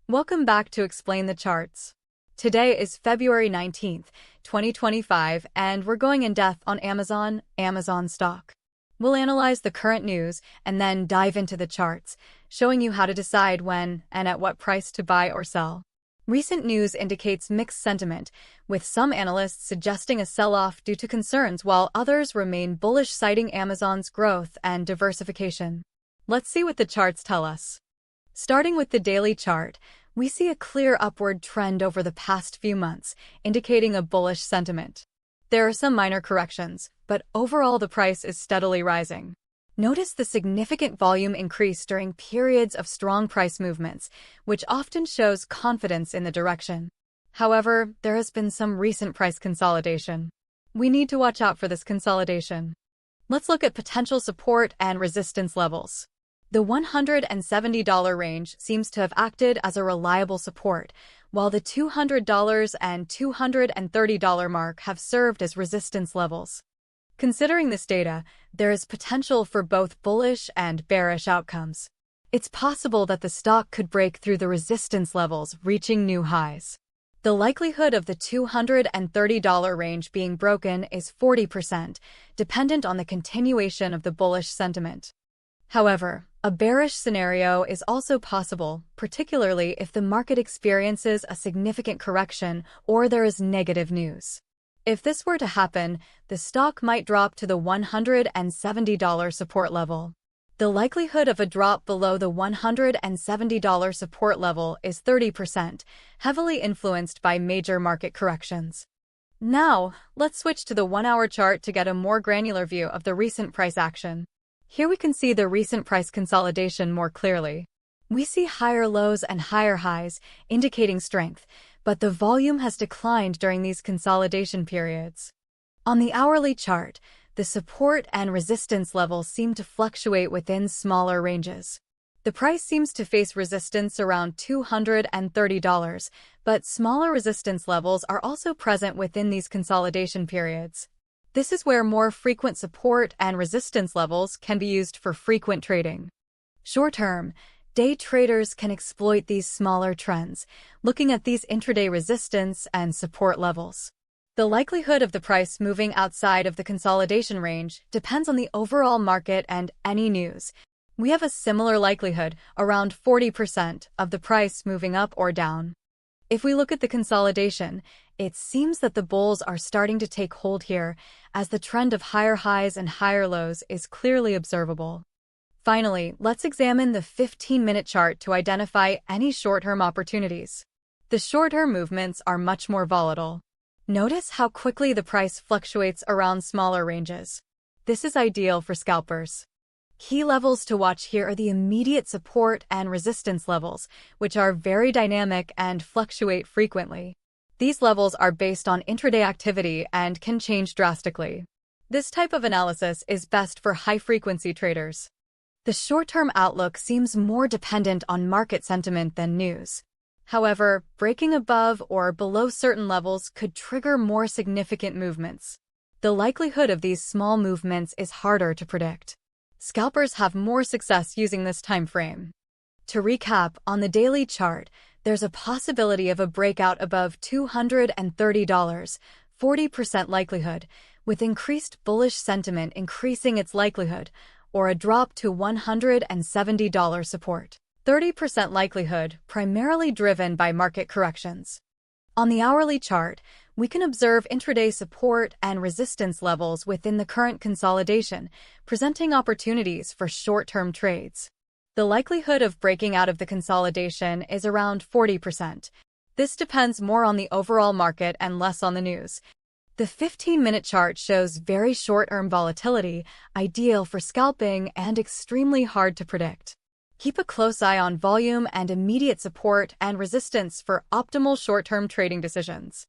Welcome back to Explain the Charts. Today is February 19th, 2025, and we're going in depth on Amazon stock. We'll analyze the current news and then dive into the charts, showing you how to decide when and at what price to buy or sell. Recent news indicates mixed sentiment, with some analysts suggesting a sell-off due to concerns while others remain bullish, citing Amazon's growth and diversification. Let's see what the charts tell us. Starting with the daily chart, we see a clear upward trend over the past few months, indicating a bullish sentiment. There are some minor corrections, but overall the price is steadily rising. Notice the significant volume increase during periods of strong price movements, which often shows confidence in the direction. However, there has been some recent price consolidation. We need to watch out for this consolidation. Let's look at potential support and resistance levels. The $170 range seems to have acted as a reliable support, while the $200 and $230 mark have served as resistance levels. Considering this data, there is potential for both bullish and bearish outcomes. It's possible that the stock could break through the resistance levels, reaching new highs. The likelihood of the $230 range being broken is 40%, dependent on the continuation of the bullish sentiment. However, a bearish scenario is also possible, particularly if the market experiences a significant correction or there is negative news. If this were to happen, the stock might drop to the $170 support level. The likelihood of a drop below the $170 support level is 30%, heavily influenced by major market corrections. Now, let's switch to the 1-hour chart to get a more granular view of the recent price action. Here we can see the recent price consolidation more clearly. We see higher lows and higher highs, indicating strength, but the volume has declined during these consolidation periods. On the hourly chart, the support and resistance levels seem to fluctuate within smaller ranges. The price seems to face resistance around $230, but smaller resistance levels are also present within these consolidation periods. This is where more frequent support and resistance levels can be used for frequent trading. Short-term, day traders can exploit these smaller trends, looking at these intraday resistance and support levels. The likelihood of the price moving outside of the consolidation range depends on the overall market and any news. We have a similar likelihood, around 40%, of the price moving up or down. If we look at the consolidation, it seems that the bulls are starting to take hold here, as the trend of higher highs and higher lows is clearly observable. Finally, let's examine the 15-minute chart to identify any short-term opportunities. The short-term movements are much more volatile. Notice how quickly the price fluctuates around smaller ranges. This is ideal for scalpers. Key levels to watch here are the immediate support and resistance levels, which are very dynamic and fluctuate frequently. These levels are based on intraday activity and can change drastically. This type of analysis is best for high-frequency traders. The short-term outlook seems more dependent on market sentiment than news. However, breaking above or below certain levels could trigger more significant movements. The likelihood of these small movements is harder to predict. Scalpers have more success using this time frame. To recap, on the daily chart, there's a possibility of a breakout above $230, 40% likelihood, with increased bullish sentiment increasing its likelihood, or a drop to $170 support. 30% likelihood, primarily driven by market corrections. On the hourly chart, we can observe intraday support and resistance levels within the current consolidation, presenting opportunities for short-term trades. The likelihood of breaking out of the consolidation is around 40%. This depends more on the overall market and less on the news. The 15-minute chart shows very short-term volatility, ideal for scalping and extremely hard to predict. Keep a close eye on volume and immediate support and resistance for optimal short-term trading decisions.